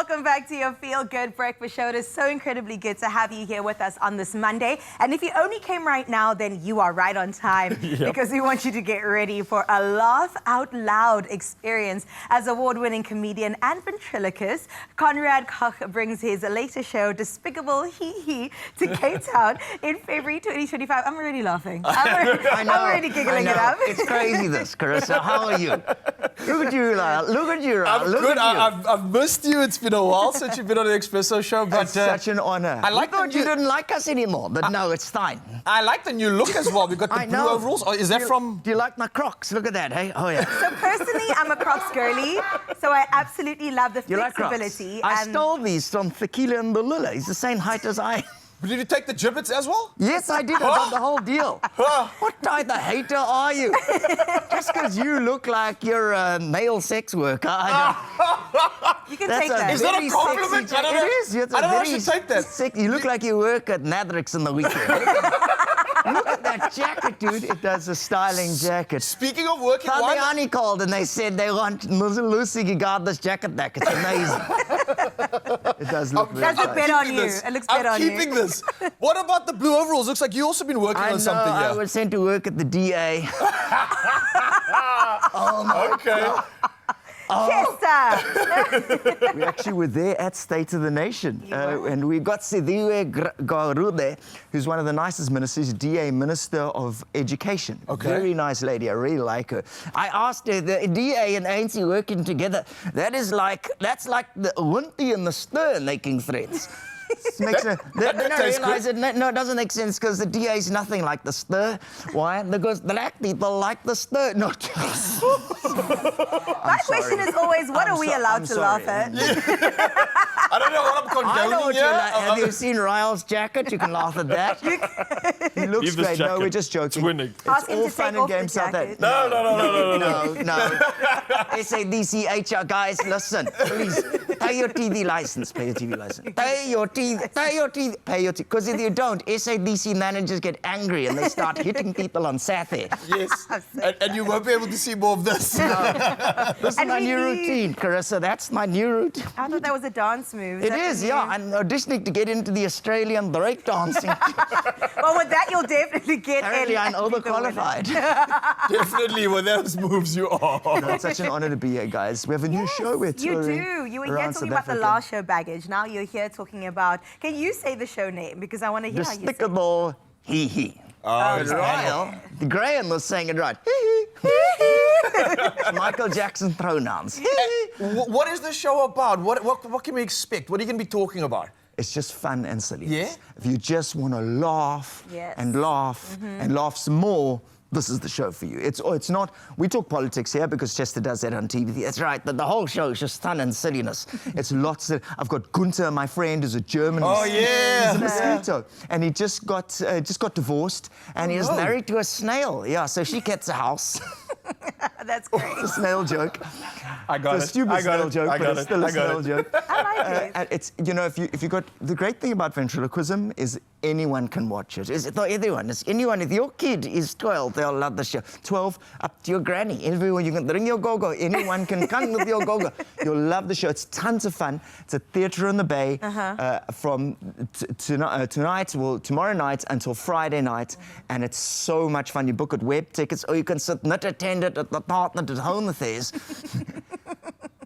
welcome back to your Feel Good Breakfast Show. It is so incredibly good to have you here with us on this Monday. And if you only came right now, then you are right on time because we want you to get ready for a laugh out loud experience as award-winning comedian and ventriloquist Conrad Koch brings his latest show, Despicable, Hehe, to Cape Town in February 2025. I'm already laughing. I'm already giggling it up. It's crazy, this, Carissa. How are you? Look at you, Lyle. Look at you, Lyle. I'm good. I've missed you. It's been a while since you've been on the Expresso show. But it's such an honor. I like thought you didn't like us anymore, but no, it's fine. I like the new look as well. We've got the blue overalls. Oh, is that from... Do you like my Crocs? Look at that, hey? Oh, yeah. So personally, I'm a Crocs girly, so I absolutely love the flexibility. I stole these from Tequila and the Lula. He's the same height as I am. Did you take the gibbets as well? Yes, I did. I got the whole deal. What type of hater are you? Just because you look like you're a male sex worker, you can take that. Is that a compliment? It is. I don't know how I should take that. You look like you work at Nadrix in the weekend. Look at that jacket, dude. It does a styling jacket. Speaking of working, Fabiani called and they said they want Lucy Gigarda's jacket back. It's amazing. It does look very nice. Does it bet on you? It looks better on you. I'm keeping this. What about the blue overalls? Looks like you also been working on something here. I was sent to work at the DA. Oh my God. We actually were there at State of the Nation. And we got Sidiwe Garude, who's one of the nicest ministers, DA Minister of Education. Okay. Very nice lady. I really like her. I asked her, the DA and ANC working together, that's like the Winty and the Stern making threats. Then I realized it doesn't make sense because the DA is nothing like the Stir. Why? Because black people like the Stir. No. My question is always, what are we allowed to laugh at? I don't know what I'm condoning here. Have you seen Ryle's jacket? You can laugh at that. He looks great. No, we're just joking. It's all fun and games like that. No. SADC HR guys, listen, please. Pay your TV license. Pay your TV license. Pay your TV. Because if you don't, SADC managers get angry and they start hitting people on satire. Yes. And you won't be able to see more of this. No. This is my new routine, Carissa. That's my new routine. I thought that was a dance move. It is, yeah. I'm auditioning to get into the Australian break dancing. Well, with that, you'll definitely get Apparently, I'm overqualified. Definitely, with those moves, you are. No, it's such an honor to be here, guys. We have a new show we're touring. You do. You were here talking about the last show, Baggage. Now you're here talking about... Can you say the show name? Because I want to hear how you say it. Despicable, Hehe. Graham was saying it right. Michael Jackson pronouns. What is the show about? What can we expect? What are you going to be talking about? It's just fun and silly. Yeah? If you just want to laugh and laugh and laugh some more, this is the show for you. It's not, we talk politics here because Chester does that on TV. That's right, the whole show is just fun and silliness. It's lots of, I've got Gunther, my friend, who's a German. Oh, yeah. He's a mosquito. And he just got divorced and he is married to a snail. Yeah, so she gets a house. That's great. It's a snail joke. I got it. It's a stupid snail joke, but it's still a snail joke. I like it. And it's, you know, if you got, the great thing about ventriloquism is anyone can watch it. It's not everyone. It's anyone. If your kid is 12, they'll love the show. 12, up to your granny. Everyone, you can bring your go-go. Anyone can come with your go-go. You'll love the show. It's tons of fun. It's a theatre in the Bay from tonight, well, tomorrow night until Friday night. And it's so much fun. You book at web tickets, or you can sit not attended at the Department at Home Affairs.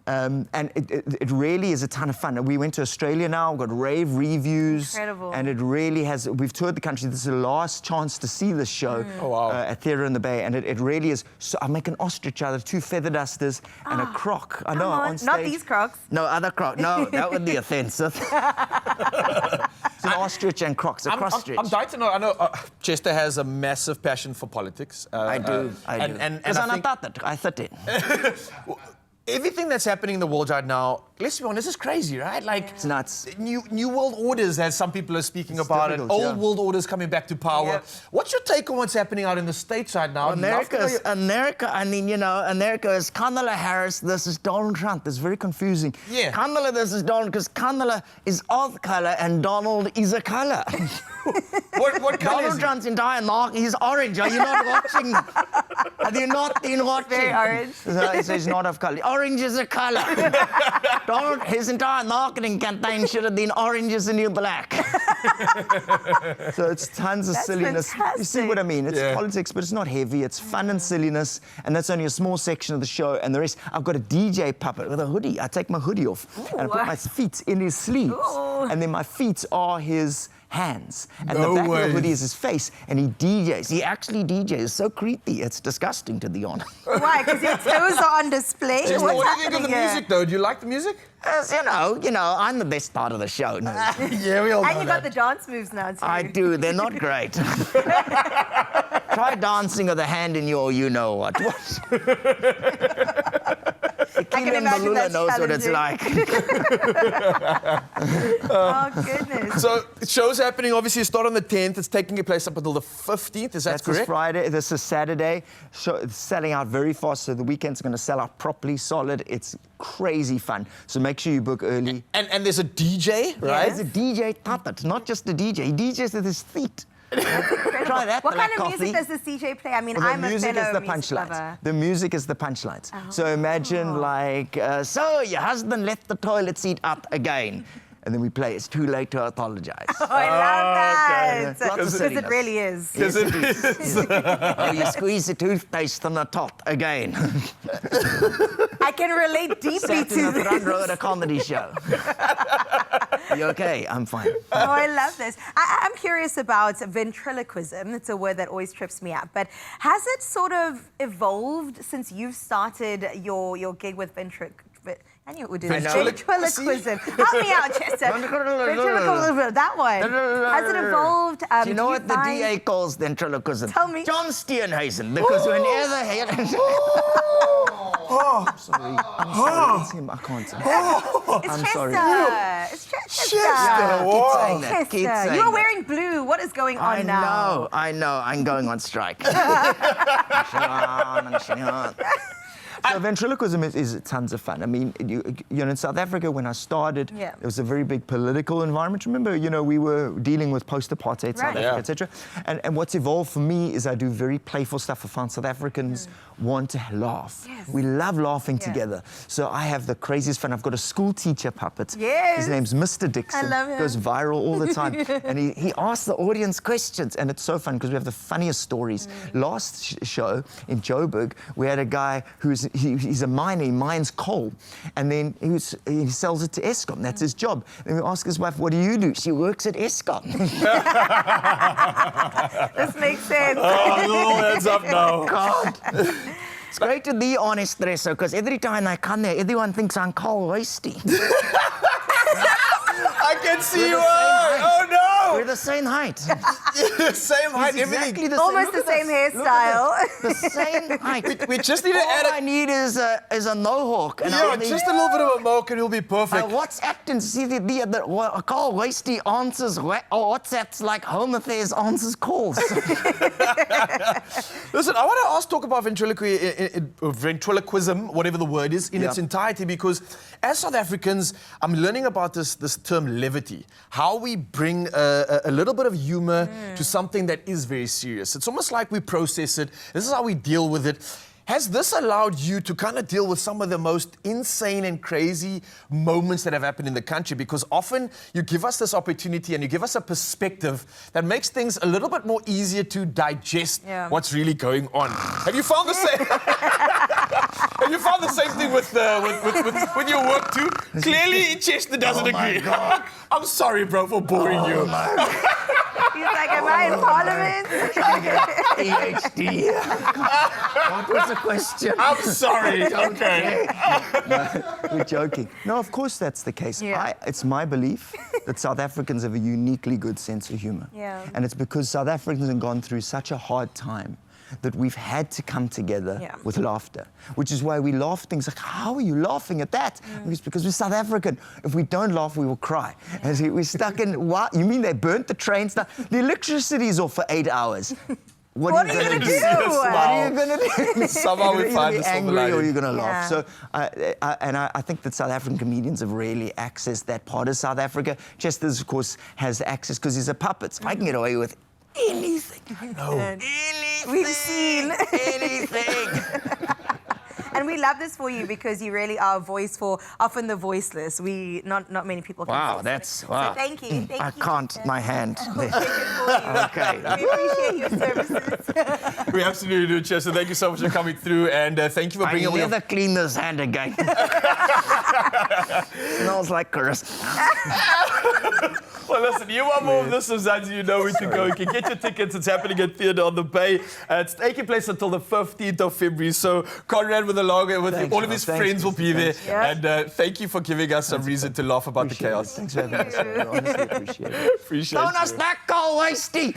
And it really is a ton of fun. We went to Australia now, we've got rave reviews. Incredible. And it really has, we've toured the country. This is the last chance to see this show at Theatre in the Bay. And it really is, so I make an ostrich out of 2 feather dusters and a croc. I know, on stage. Not these crocs. No, other croc. No, that would be offensive. It's an ostrich and crocs, a cross-stretch. I'm dying to know, I know Chester has a massive passion for politics. I do. Because I thought it. Everything that's happening in the world right now, let's be honest, this is crazy, right? Like, it's nuts. New world orders, as some people are speaking about it. Old world orders coming back to power. Yep. What's your take on what's happening out in the States right now? America, I mean, you know, America is Kamala Harris, this is Donald Trump. It's very confusing. Yeah. Kamala, this is Donald, because Kamala is of color and Donald is a color. What color Donald Trump's entire mark, he's orange. Are you not watching? They're not watching. Very orange. So it's not of colour. Orange is a colour. His entire marketing campaign should have been orange is the new black. So it's tons of silliness. Fantastic. You see what I mean? It's politics, but it's not heavy. It's fun and silliness, and that's only a small section of the show. And the rest, I've got a DJ puppet with a hoodie. I take my hoodie off and I put my feet in his sleeves, and then my feet are his hands, and the back of the hoodie is his face, and he DJs. He actually DJs. It's so creepy. It's disgusting, to be honest. Why? Because your toes are on display? What do you think of the music, though? Do you like the music? You know, I'm the best part of the show. No. Yeah, we all know And you got the dance moves now, too. I do. They're not great. Try dancing with a hand in your you-know-what. I can imagine that's knows what it's like. Oh, goodness. So, show's happening, obviously, you start on the 10th. It's taking place up until the 15th. Is that correct? This Friday. This is Saturday. So it's selling out very fast. So the weekend's going to sell out properly, solid. It's crazy fun. So make sure you book early. And there's a DJ, right? There's a DJ puppet, not just a DJ. He DJs with his feet. Try that. What kind of music does this DJ play? I mean, I'm a fellow music lover. The music is the punchlines. So imagine so your husband left the toilet seat up again. And then we play, it's too late to apologize. Oh, I love that. Because it really is. Yes, it is. Oh, you squeeze the toothpaste on the top again. I can relate deeply Sat to in the this. front row at a comedy show. You okay? I'm fine. Oh, I love this. I'm curious about ventriloquism. It's a word that always trips me up. But has it sort of evolved since you've started your gig with I knew it would do this. Ventriloquism. Help me out, Chester. Ventriloquism. That one. Has it evolved? Do you know what the DA calls ventriloquism? Tell me. John Steenhuisen. Because whenever he... Sorry. I'm sorry. It's him. I can't say. It's I'm Chester. sorry. It's Chester. Keep saying that. Keep Chester. saying You're that. wearing blue. What is going on now? I know. I'm going on strike. So ventriloquism is tons of fun. I mean, you know, in South Africa, when I started, it was a very big political environment. Remember, you know, we were dealing with post-apartheid South Africa, etc. And what's evolved for me is I do very playful stuff. I find South Africans want to laugh. Yes. We love laughing together. So I have the craziest fun. I've got a school teacher puppet. Yes. His name's Mr. Dixon. I love him. Goes viral all the time. And he asks the audience questions. And it's so fun because we have the funniest stories. Last show in Joburg, we had a guy he's a miner, he mines coal, and then he sells it to Eskom. That's his job. And we ask his wife, what do you do? She works at Eskom. This makes sense. Oh, it all adds up now. God. It's great to be on Expresso, because every time I come there, everyone thinks I'm Carl Wasty. I can see you are. Oh, no. We're the same height. Same height, Exactly the Almost same. the same hairstyle. The same height. We just need to All add I need is a mohawk. And Yeah, I need, just a little bit of a mohawk and you'll be perfect. what's acting? See the Carl Wasty answers WhatsApp's like Home Affairs answers calls. Listen, I want to talk about ventriloquism, whatever the word is, in its entirety, because as South Africans, I'm learning about this term levity, how we bring a little bit of humor to something that is very serious. It's almost like we process it. This is how we deal with it. Has this allowed you to kind of deal with some of the most insane and crazy moments that have happened in the country? Because often you give us this opportunity and you give us a perspective that makes things a little bit more easier to digest what's really going on. Have you found the same? Have you found the same thing with your work too? Clearly, Chester doesn't agree. God. I'm sorry, bro, for boring you. He's like, am I in Parliament? PhD. What was the question? I'm sorry. Okay. We're joking. No, of course that's the case. It's my belief that South Africans have a uniquely good sense of humor. And it's because South Africans have gone through such a hard time that we've had to come together with laughter, which is why we laugh things like, how are you laughing at that? It's because we're South African. If we don't laugh, we will cry. And so we're stuck in, what? You mean they burnt the trains down? The electricity is off for 8 hours. What are you going to do? What are you going to do? Somehow we find the silver angry lining. or you're going to laugh. So, I think that South African comedians have really accessed that part of South Africa. Chester, of course, has access because he's a puppet. So I can get away with anything. No. Anything. We've seen. Anything. And we love this for you because you really are a voice for often the voiceless. Not many people can Wow, voice that's it. wow. So thank you. I can't. My hand. Okay. We appreciate your services. We absolutely do, Chester. Thank you so much for coming through, and thank you for bringing I never clean this hand again. Smells like Christmas. Well, listen, you want more of this as you know where to go. You can get your tickets. It's happening at Theatre on the Bay. It's taking place until the 15th of February. So Conrad with all of his friends will be there. And thank you for giving us some reason to laugh about the chaos. Thanks for having us. I honestly appreciate it. Appreciate Don't you. us not go wasty.